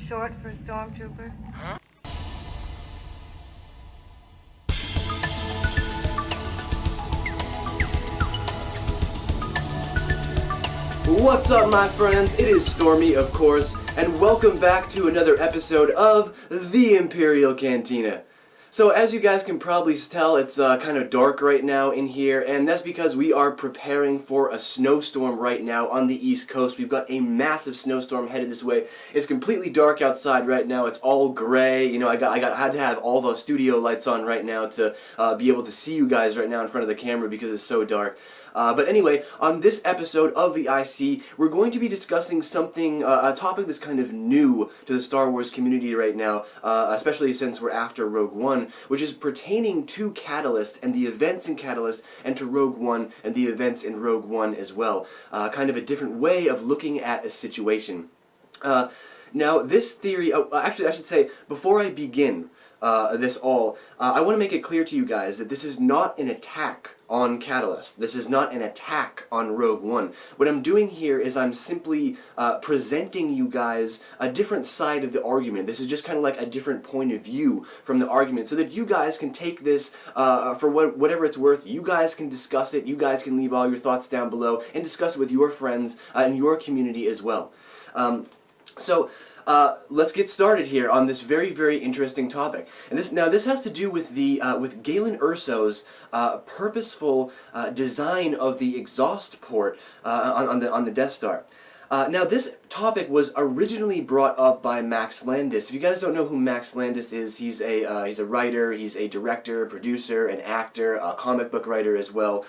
short for a stormtrooper? What's up, my friends? It is Stormy, of course, and welcome back to another episode of the Imperial Cantina. So as you guys can probably tell, it's kind of dark right now in here, and that's because we are preparing for a snowstorm right now on the East Coast. We've got a massive snowstorm headed this way. It's completely dark outside right now. It's all gray. You know, I had to have all the studio lights on right now to be able to see you guys right now in front of the camera because it's so dark. But anyway, on this episode of the IC, we're going to be discussing something, a topic that's kind of new to the Star Wars community right now, especially since we're after Rogue One, which is pertaining to Catalyst and the events in Catalyst, and to Rogue One and the events in Rogue One as well. Kind of a different way of looking at a situation. Now, this theory, actually I should say, before I begin this all, I want to make it clear to you guys that this is not an attack on Catalyst. This is not an attack on Rogue One. What I'm doing here is I'm simply presenting you guys a different side of the argument. This is just kind of like a different point of view from the argument, so that you guys can take this for whatever it's worth. You guys can discuss it. You guys can leave all your thoughts down below and discuss it with your friends and your community as well. Let's get started here on this very, very interesting topic. And this has to do with the with Galen Erso's purposeful design of the exhaust port on the Death Star. Now, this topic was originally brought up by Max Landis. If you guys don't know who Max Landis is, he's a writer, he's a director, producer, an actor, a comic book writer as well.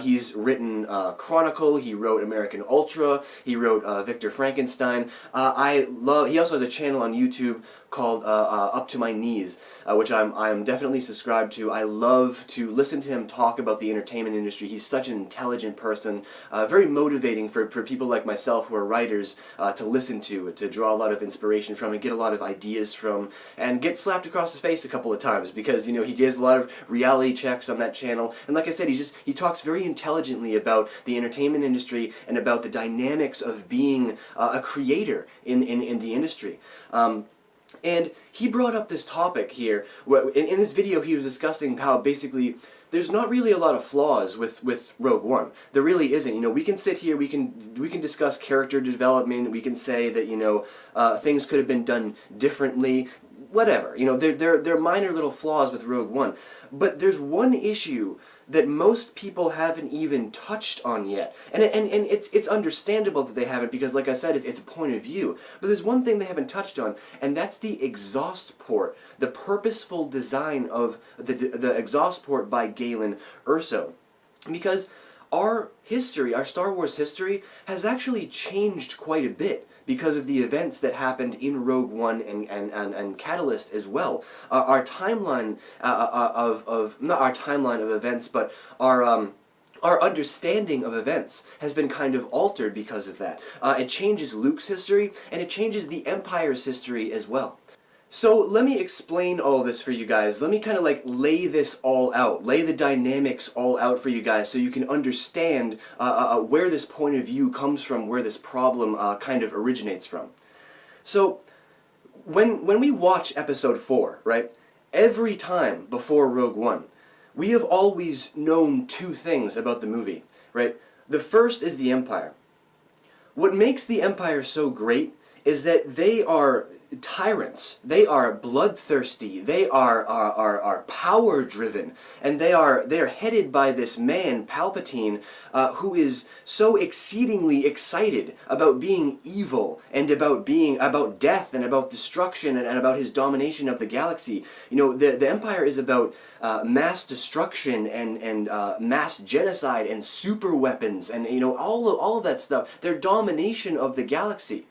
He's written Chronicle, he wrote American Ultra, he wrote Victor Frankenstein. He also has a channel on YouTube called Up to My Knees, which I'm definitely subscribed to. I love to listen to him talk about the entertainment industry. He's such an intelligent person, very motivating for people like myself who are writers to listen to draw a lot of inspiration from, and get a lot of ideas from, and get slapped across the face a couple of times, because, you know, he gives a lot of reality checks on that channel. And like I said, he talks very intelligently about the entertainment industry and about the dynamics of being a creator in the industry. And he brought up this topic here, where in this video he was discussing how basically there's not really a lot of flaws with Rogue One. There really isn't. You know, we can sit here, we can discuss character development, we can say that, you know, things could have been done differently, whatever. You know, there are minor little flaws with Rogue One. But there's one issue that most people haven't even touched on yet. And it's understandable that they haven't, because like I said, it's a point of view. But there's one thing they haven't touched on, and that's the exhaust port, the purposeful design of the exhaust port by Galen Erso. Because our history, our Star Wars history, has actually changed quite a bit because of the events that happened in Rogue One and Catalyst as well. Our timeline not our timeline of events, but our understanding of events has been kind of altered because of that. It changes Luke's history, and it changes the Empire's history as well. So let me explain all this for you guys. Let me kind of like lay this all out, lay the dynamics all out for you guys, so you can understand where this point of view comes from, where this problem kind of originates from. So when we watch Episode 4, right, every time before Rogue One, we have always known two things about the movie, right? The first is the Empire. What makes the Empire so great is that they are tyrants. They are bloodthirsty. They are power-driven, and they are headed by this man, Palpatine, who is so exceedingly excited about being evil, and about death, and about destruction, and about his domination of the galaxy. You know, the Empire is about mass destruction and mass genocide and super weapons, and, you know, all of that stuff. Their domination of the galaxy.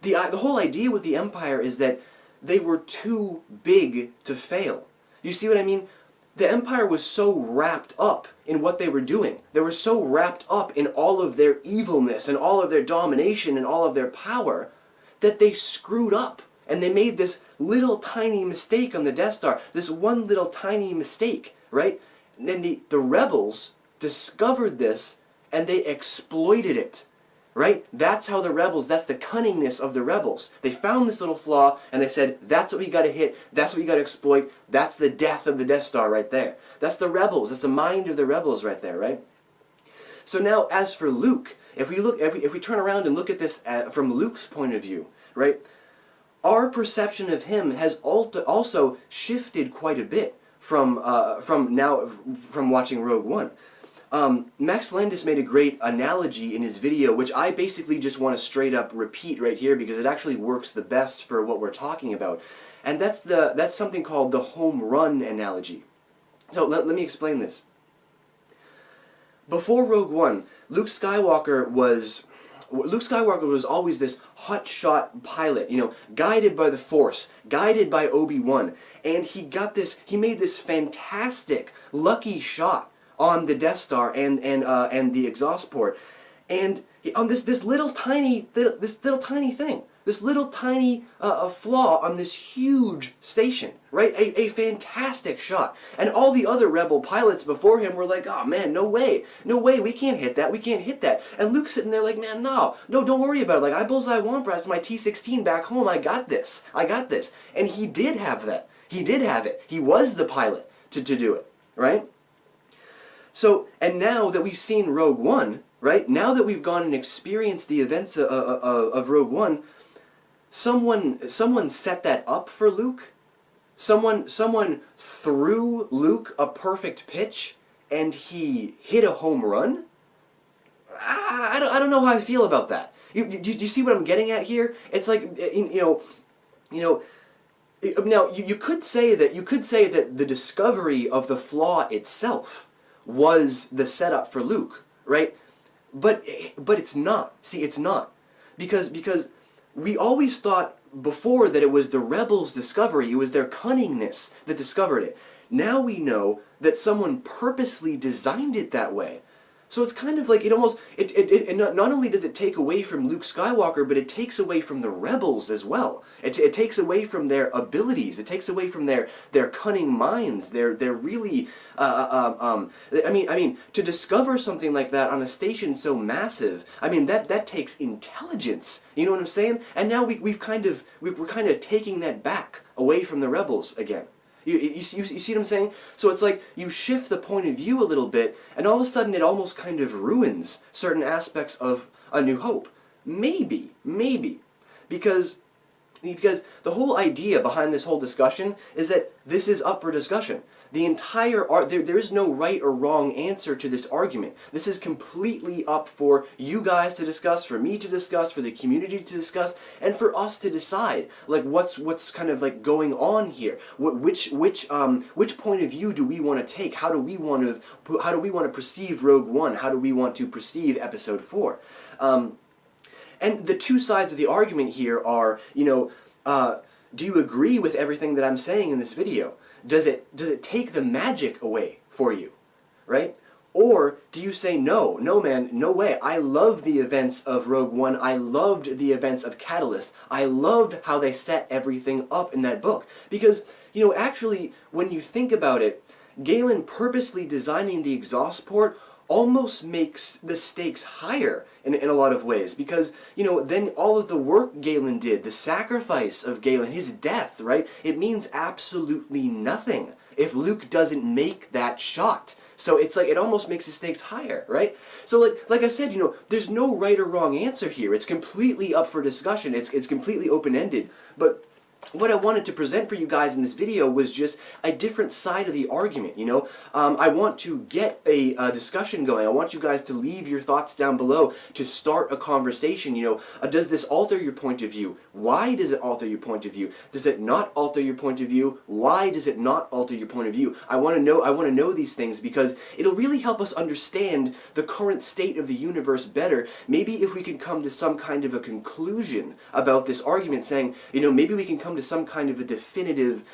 The whole idea with the Empire is that they were too big to fail. You see what I mean? The Empire was so wrapped up in what they were doing. They were so wrapped up in all of their evilness and all of their domination and all of their power that they screwed up. And they made this little tiny mistake on the Death Star. This one little tiny mistake, right? And then the rebels discovered this, and they exploited it. right? That's how the rebels, that's the cunningness of the rebels. They found this little flaw and they said, that's what we gotta hit, that's what we gotta exploit, that's the death of the Death Star right there. That's the rebels, that's the mind of the rebels right there, right? So now, as for Luke, if we turn around and look at this from Luke's point of view, right? Our perception of him has also shifted quite a bit from watching Rogue One. Max Landis made a great analogy in his video, which I basically just want to straight up repeat right here because it actually works the best for what we're talking about. And that's something called the home run analogy. So let me explain this. Before Rogue One, Luke Skywalker was always this hotshot pilot, you know, guided by the Force, guided by Obi-Wan, and he made this fantastic, lucky shot on the Death Star and the exhaust port, and on this little tiny thing, this little tiny flaw on this huge station, right? A fantastic shot, and all the other rebel pilots before him were like, "Oh man, no way, we can't hit that." And Luke's sitting there like, "Man, no, don't worry about it. Like I bullseye one brass my T-16 back home. I got this." And he did have that. He did have it. He was the pilot to do it, right? So, and now that we've seen Rogue One, right? Now that we've gone and experienced the events of Rogue One, someone set that up for Luke. Someone threw Luke a perfect pitch, and he hit a home run. I don't know how I feel about that. Do you see what I'm getting at here? It's like Now you could say that the discovery of the flaw itself was the setup for Luke, right? But it's not. See, it's not. Because we always thought before that it was the rebels' discovery, it was their cunningness that discovered it. Now we know that someone purposely designed it that way. So it's kind of like not only does it take away from Luke Skywalker, but it takes away from the rebels as well. It takes away from their abilities. It takes away from their cunning minds. They're really I mean to discover something like that on a station so massive. I mean that takes intelligence. You know what I'm saying? And now we're kind of taking that back away from the rebels again. You see what I'm saying? So it's like you shift the point of view a little bit, and all of a sudden it almost kind of ruins certain aspects of A New Hope. Maybe. Because the whole idea behind this whole discussion is that this is up for discussion. The entire there is no right or wrong answer to this argument. This is completely up for you guys to discuss, for me to discuss, for the community to discuss, and for us to decide like what's kind of like going on here. Which point of view do we want to take? How do we want to perceive Rogue One? How do we want to perceive Episode 4? And the two sides of the argument here are, do you agree with everything that I'm saying in this video? Does it take the magic away for you, right? Or do you say, no man, no way. I love the events of Rogue One. I loved the events of Catalyst. I loved how they set everything up in that book. Because, actually, when you think about it, Galen purposely designing the exhaust port almost makes the stakes higher in a lot of ways, because then all of the work Galen did, the sacrifice of Galen, his death, right, it means absolutely nothing if Luke doesn't make that shot. So it's like it almost makes the stakes higher, right? So like I said, there's no right or wrong answer here. It's completely up for discussion. It's completely open-ended. But what I wanted to present for you guys in this video was just a different side of the argument, I want to get a discussion going. I want you guys to leave your thoughts down below to start a conversation, does this alter your point of view? Why does it alter your point of view? Does it not alter your point of view? Why does it not alter your point of view? I want to know these things because it'll really help us understand the current state of the universe better. Maybe if we can come to some kind of a conclusion about this argument, saying, maybe we can come to some kind of a definitive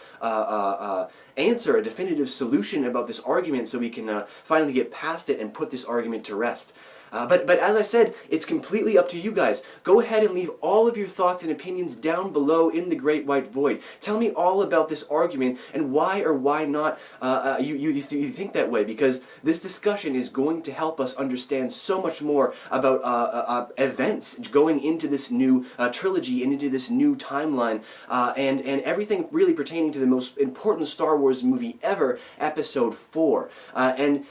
answer, a definitive solution about this argument so we can finally get past it and put this argument to rest. But as I said, it's completely up to you guys. Go ahead and leave all of your thoughts and opinions down below in the Great White Void. Tell me all about this argument and why or why not you think that way, because this discussion is going to help us understand so much more about events going into this new trilogy and into this new timeline, and everything really pertaining to the most important Star Wars movie ever, Episode 4, and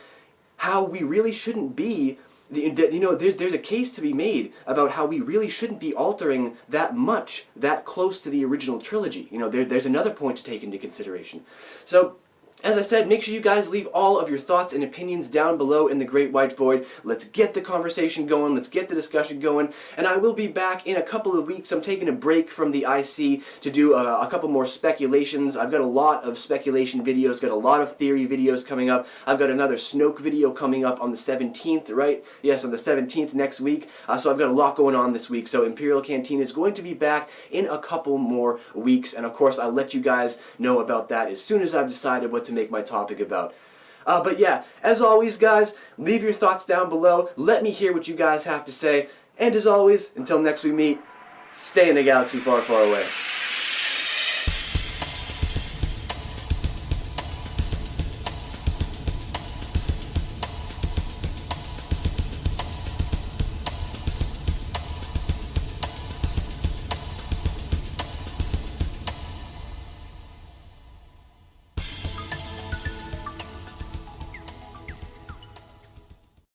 how we really shouldn't be. There's a case to be made about how we really shouldn't be altering that much, that close to the original trilogy. There's another point to take into consideration. So, as I said, make sure you guys leave all of your thoughts and opinions down below in the Great White Void. Let's get the conversation going, let's get the discussion going, and I will be back in a couple of weeks. I'm taking a break from the IC to do a couple more speculations. I've got a lot of speculation videos, got a lot of theory videos coming up. I've got another Snoke video coming up on the 17th, right? Yes, on the 17th next week. So I've got a lot going on this week. So Imperial Cantina is going to be back in a couple more weeks, and of course I'll let you guys know about that as soon as I've decided what to make my topic about. But yeah, as always guys, leave your thoughts down below, let me hear what you guys have to say, and as always, until next we meet, stay in the galaxy far, far away.